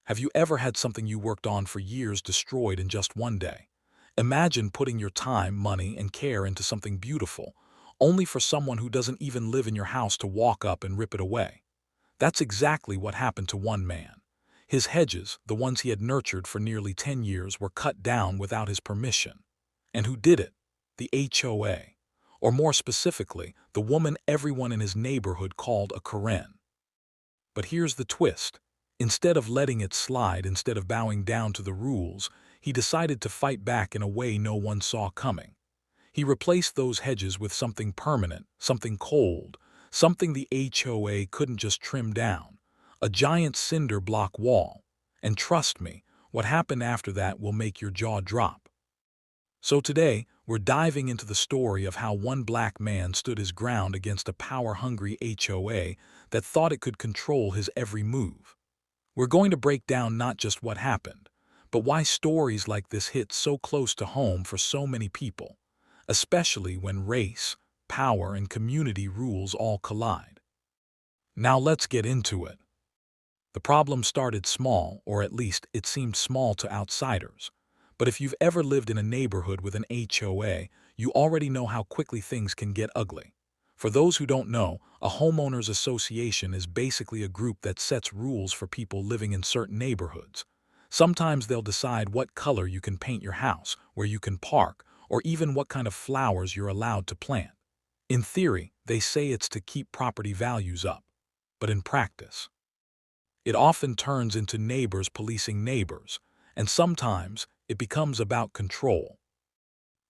Have you ever had something you worked on for years destroyed in just one day? Imagine putting your time, money, and care into something beautiful, only for someone who doesn't even live in your house to walk up and rip it away. That's exactly what happened to one man. His hedges, the ones he had nurtured for nearly 10 years, were cut down without his permission. And who did it? The HOA. Or more specifically, the woman everyone in his neighborhood called a Karen. But here's the twist. Instead of letting it slide, instead of bowing down to the rules, he decided to fight back in a way no one saw coming. He replaced those hedges with something permanent, something cold, something the HOA couldn't just trim down, a giant cinder block wall. And trust me, what happened after that will make your jaw drop. So today, we're diving into the story of how one black man stood his ground against a power-hungry HOA that thought it could control his every move. We're going to break down not just what happened, but why stories like this hit so close to home for so many people, especially when race, power, and community rules all collide. Now let's get into it. The problem started small, or at least it seemed small to outsiders. But if you've ever lived in a neighborhood with an HOA, you already know how quickly things can get ugly. For those who don't know, a homeowners association is basically a group that sets rules for people living in certain neighborhoods. Sometimes they'll decide what color you can paint your house, where you can park, or even what kind of flowers you're allowed to plant. In theory, they say it's to keep property values up. But in practice, it often turns into neighbors policing neighbors, and sometimes it becomes about control.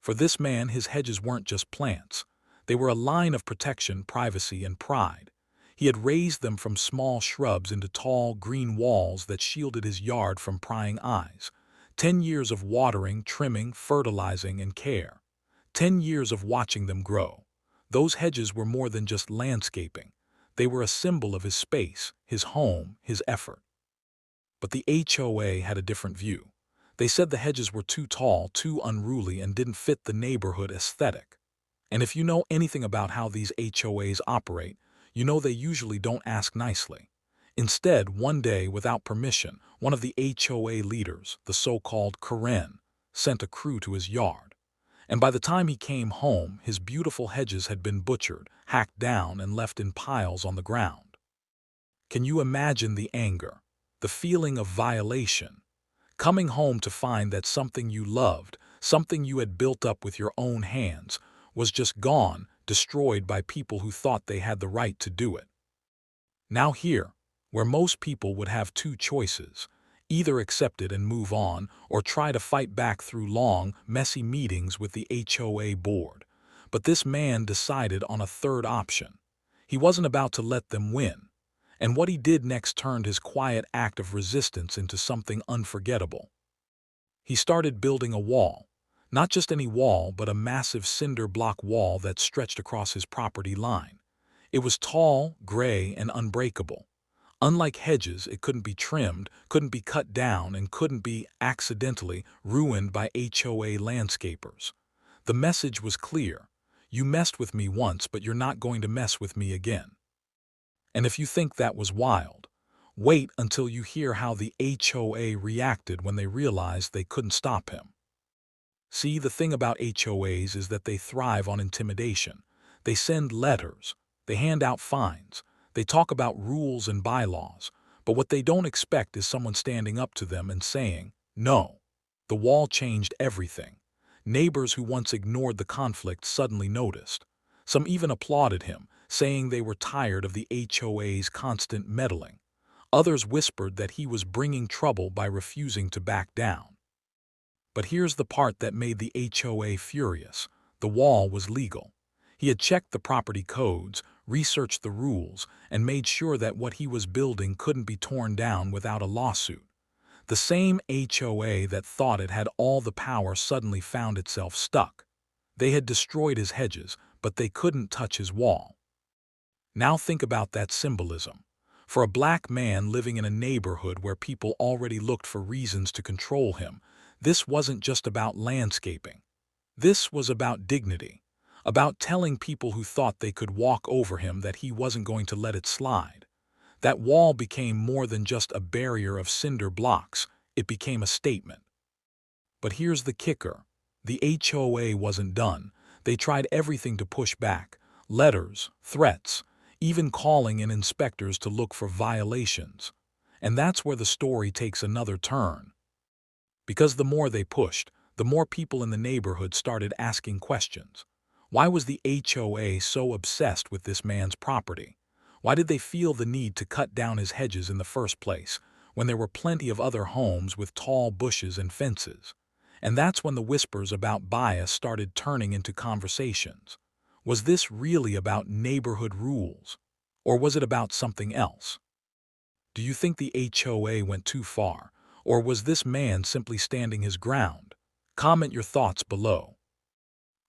For this man, his hedges weren't just plants. They were a line of protection, privacy, and pride. He had raised them from small shrubs into tall, green walls that shielded his yard from prying eyes. 10 years of watering, trimming, fertilizing, and care. 10 years of watching them grow. Those hedges were more than just landscaping. They were a symbol of his space, his home, his effort. But the HOA had a different view. They said the hedges were too tall, too unruly, and didn't fit the neighborhood aesthetic. And if you know anything about how these HOAs operate, you know they usually don't ask nicely. Instead, one day, without permission, one of the HOA leaders, the so-called Karen, sent a crew to his yard. And by the time he came home, his beautiful hedges had been butchered, hacked down, and left in piles on the ground. Can you imagine the anger, the feeling of violation? Coming home to find that something you loved, something you had built up with your own hands, was just gone, destroyed by people who thought they had the right to do it. Now here, where most people would have two choices, either accept it and move on, or try to fight back through long, messy meetings with the HOA board. But this man decided on a third option. He wasn't about to let them win. And what he did next turned his quiet act of resistance into something unforgettable. He started building a wall. Not just any wall, but a massive cinder block wall that stretched across his property line. It was tall, gray, and unbreakable. Unlike hedges, it couldn't be trimmed, couldn't be cut down, and couldn't be, accidentally, ruined by HOA landscapers. The message was clear. You messed with me once, but you're not going to mess with me again. And if you think that was wild, wait until you hear how the HOA reacted when they realized they couldn't stop him. See, the thing about HOAs is that they thrive on intimidation. They send letters, they hand out fines, they talk about rules and bylaws, but what they don't expect is someone standing up to them and saying, no. The wall changed everything. Neighbors who once ignored the conflict suddenly noticed. Some even applauded him, saying they were tired of the HOA's constant meddling. Others whispered that he was bringing trouble by refusing to back down. But here's the part that made the HOA furious. The wall was legal. He had checked the property codes, researched the rules, and made sure that what he was building couldn't be torn down without a lawsuit. The same HOA that thought it had all the power suddenly found itself stuck. They had destroyed his hedges, but they couldn't touch his wall. Now think about that symbolism. For a black man living in a neighborhood where people already looked for reasons to control him, this wasn't just about landscaping. This was about dignity, about telling people who thought they could walk over him that he wasn't going to let it slide. That wall became more than just a barrier of cinder blocks, it became a statement. But here's the kicker. The HOA wasn't done. They tried everything to push back. Letters, threats, even calling in inspectors to look for violations. And that's where the story takes another turn. Because the more they pushed, the more people in the neighborhood started asking questions. Why was the HOA so obsessed with this man's property? Why did they feel the need to cut down his hedges in the first place, when there were plenty of other homes with tall bushes and fences? And that's when the whispers about bias started turning into conversations. Was this really about neighborhood rules? Or was it about something else? Do you think the HOA went too far? Or was this man simply standing his ground? Comment your thoughts below.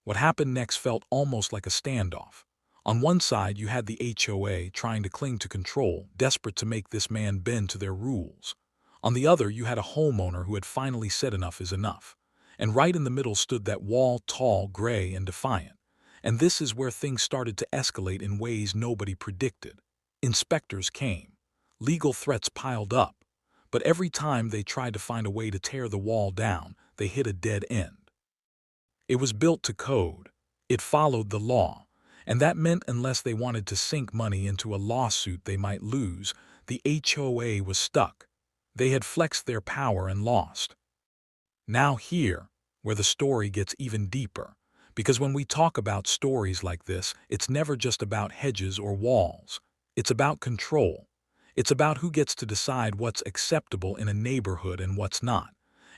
What happened next felt almost like a standoff. On one side, you had the HOA trying to cling to control, desperate to make this man bend to their rules. On the other, you had a homeowner who had finally said enough is enough. And right in the middle stood that wall, tall, gray, and defiant. And this is where things started to escalate in ways nobody predicted. Inspectors came. Legal threats piled up. But every time they tried to find a way to tear the wall down, they hit a dead end. It was built to code. It followed the law. And that meant unless they wanted to sink money into a lawsuit they might lose, the HOA was stuck. They had flexed their power and lost. Now here, where the story gets even deeper. Because when we talk about stories like this, it's never just about hedges or walls. It's about control. It's about who gets to decide what's acceptable in a neighborhood and what's not.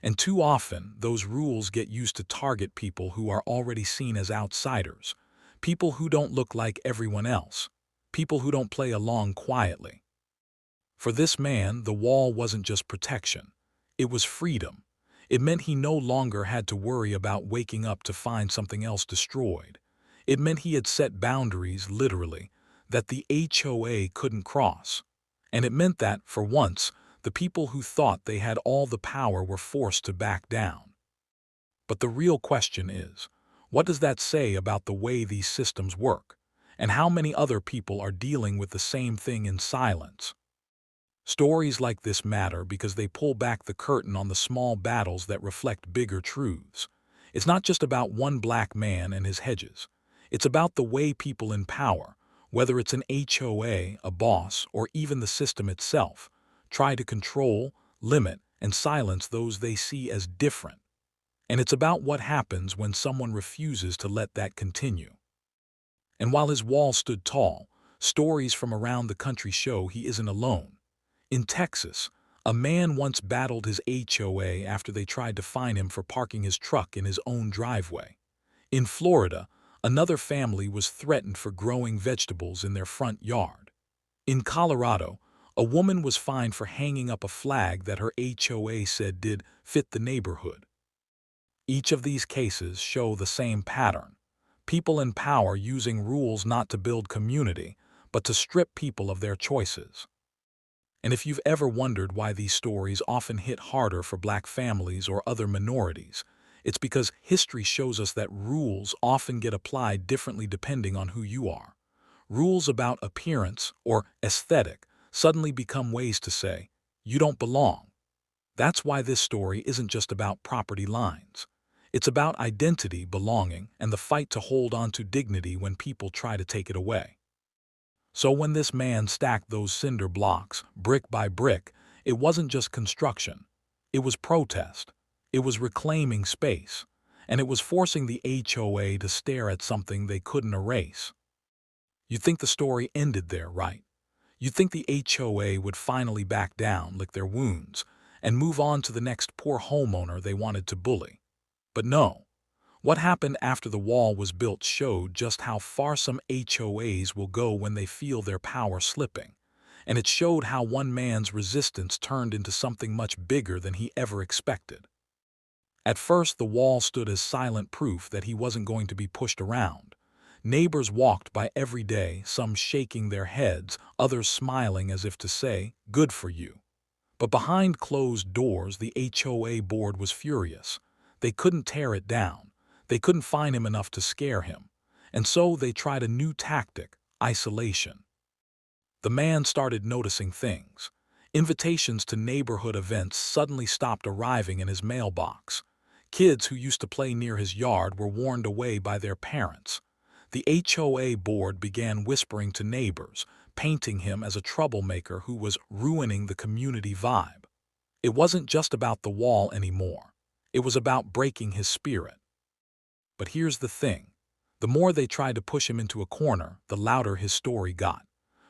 And too often, those rules get used to target people who are already seen as outsiders, people who don't look like everyone else, people who don't play along quietly. For this man, the wall wasn't just protection. It was freedom. It meant he no longer had to worry about waking up to find something else destroyed. It meant he had set boundaries, literally, that the HOA couldn't cross. And it meant that, for once, the people who thought they had all the power were forced to back down. But the real question is, what does that say about the way these systems work? And how many other people are dealing with the same thing in silence? Stories like this matter because they pull back the curtain on the small battles that reflect bigger truths. It's not just about one black man and his hedges. It's about the way people in power, whether it's an HOA, a boss, or even the system itself, try to control, limit, and silence those they see as different. And it's about what happens when someone refuses to let that continue. And while his wall stood tall, stories from around the country show he isn't alone. In Texas, a man once battled his HOA after they tried to fine him for parking his truck in his own driveway. In Florida, another family was threatened for growing vegetables in their front yard. In Colorado, a woman was fined for hanging up a flag that her HOA said did fit the neighborhood. Each of these cases show the same pattern. People in power using rules not to build community, but to strip people of their choices. And if you've ever wondered why these stories often hit harder for black families or other minorities, it's because history shows us that rules often get applied differently depending on who you are. Rules about appearance or aesthetic suddenly become ways to say, you don't belong. That's why this story isn't just about property lines. It's about identity, belonging, and the fight to hold on to dignity when people try to take it away. So when this man stacked those cinder blocks, brick by brick, it wasn't just construction. It was protest. It was reclaiming space. And it was forcing the HOA to stare at something they couldn't erase. You think the story ended there, right? You think the HOA would finally back down, lick their wounds, and move on to the next poor homeowner they wanted to bully. But no. What happened after the wall was built showed just how far some HOAs will go when they feel their power slipping. And it showed how one man's resistance turned into something much bigger than he ever expected. At first, the wall stood as silent proof that he wasn't going to be pushed around. Neighbors walked by every day, some shaking their heads, others smiling as if to say, "Good for you." But behind closed doors, the HOA board was furious. They couldn't tear it down. They couldn't fine him enough to scare him. And so they tried a new tactic: isolation. The man started noticing things. Invitations to neighborhood events suddenly stopped arriving in his mailbox. Kids who used to play near his yard were warned away by their parents. The HOA board began whispering to neighbors, painting him as a troublemaker who was ruining the community vibe. It wasn't just about the wall anymore. It was about breaking his spirit. But here's the thing. The more they tried to push him into a corner, the louder his story got.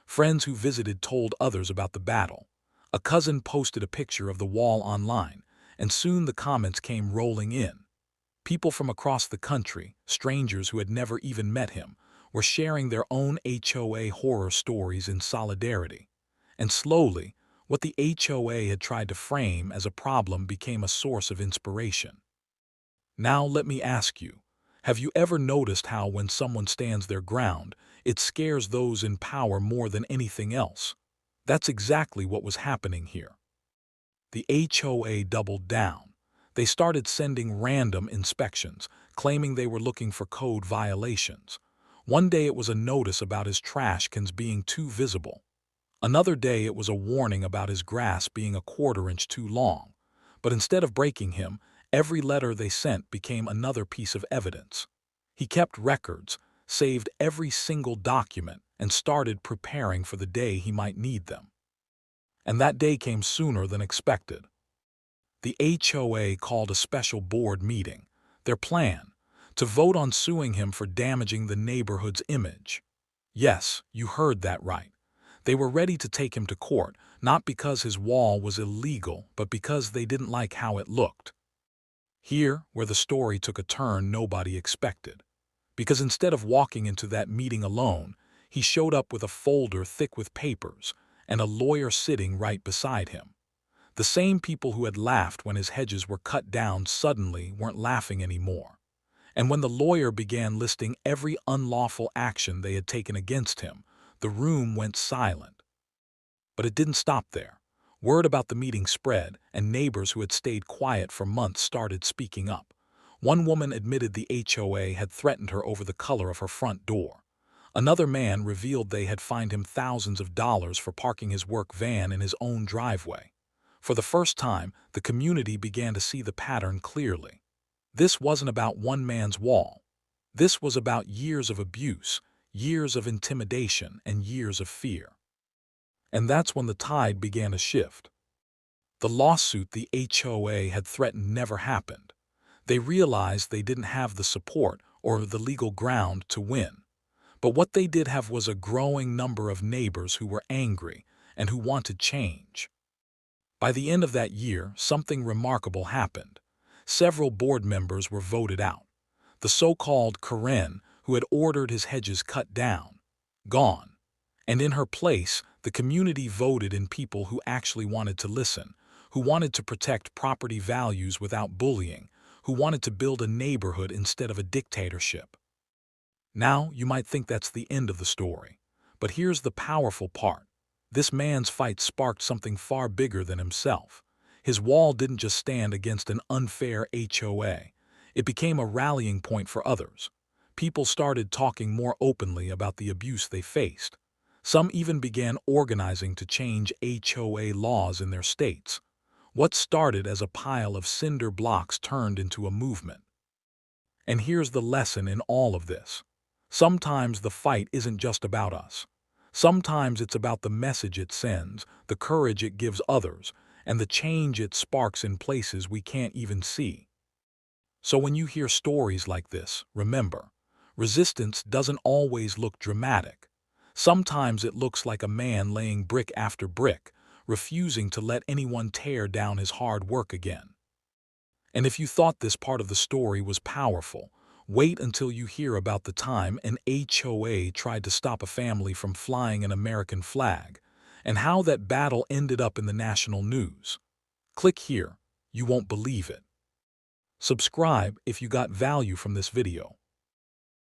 Friends who visited told others about the battle. A cousin posted a picture of the wall online, and soon the comments came rolling in. People from across the country, strangers who had never even met him, were sharing their own HOA horror stories in solidarity. And slowly, what the HOA had tried to frame as a problem became a source of inspiration. Now let me ask you, have you ever noticed how when someone stands their ground, it scares those in power more than anything else? That's exactly what was happening here. The HOA doubled down. They started sending random inspections, claiming they were looking for code violations. One day it was a notice about his trash cans being too visible. Another day it was a warning about his grass being a quarter-inch too long. But instead of breaking him, every letter they sent became another piece of evidence. He kept records, saved every single document, and started preparing for the day he might need them. And that day came sooner than expected. The HOA called a special board meeting. Their plan: to vote on suing him for damaging the neighborhood's image. Yes, you heard that right. They were ready to take him to court, not because his wall was illegal, but because they didn't like how it looked. Here, where the story took a turn nobody expected. Because instead of walking into that meeting alone, he showed up with a folder thick with papers and a lawyer sitting right beside him. The same people who had laughed when his hedges were cut down suddenly weren't laughing anymore. And when the lawyer began listing every unlawful action they had taken against him, the room went silent. But it didn't stop there. Word about the meeting spread, and neighbors who had stayed quiet for months started speaking up. One woman admitted the HOA had threatened her over the color of her front door. Another man revealed they had fined him thousands of dollars for parking his work van in his own driveway. For the first time, the community began to see the pattern clearly. This wasn't about one man's wall. This was about years of abuse, years of intimidation, and years of fear. And that's when the tide began to shift. The lawsuit the HOA had threatened never happened. They realized they didn't have the support or the legal ground to win. But what they did have was a growing number of neighbors who were angry and who wanted change. By the end of that year, something remarkable happened. Several board members were voted out. The so-called Karen, who had ordered his hedges cut down, gone. And in her place, the community voted in people who actually wanted to listen, who wanted to protect property values without bullying, who wanted to build a neighborhood instead of a dictatorship. Now, you might think that's the end of the story. But here's the powerful part. This man's fight sparked something far bigger than himself. His wall didn't just stand against an unfair HOA. It became a rallying point for others. People started talking more openly about the abuse they faced. Some even began organizing to change HOA laws in their states. What started as a pile of cinder blocks turned into a movement. And here's the lesson in all of this. Sometimes the fight isn't just about us. Sometimes it's about the message it sends, the courage it gives others, and the change it sparks in places we can't even see. So when you hear stories like this, remember, resistance doesn't always look dramatic. Sometimes it looks like a man laying brick after brick, refusing to let anyone tear down his hard work again. And if you thought this part of the story was powerful, wait until you hear about the time an HOA tried to stop a family from flying an American flag, and how that battle ended up in the national news. Click here. You won't believe it. Subscribe if you got value from this video.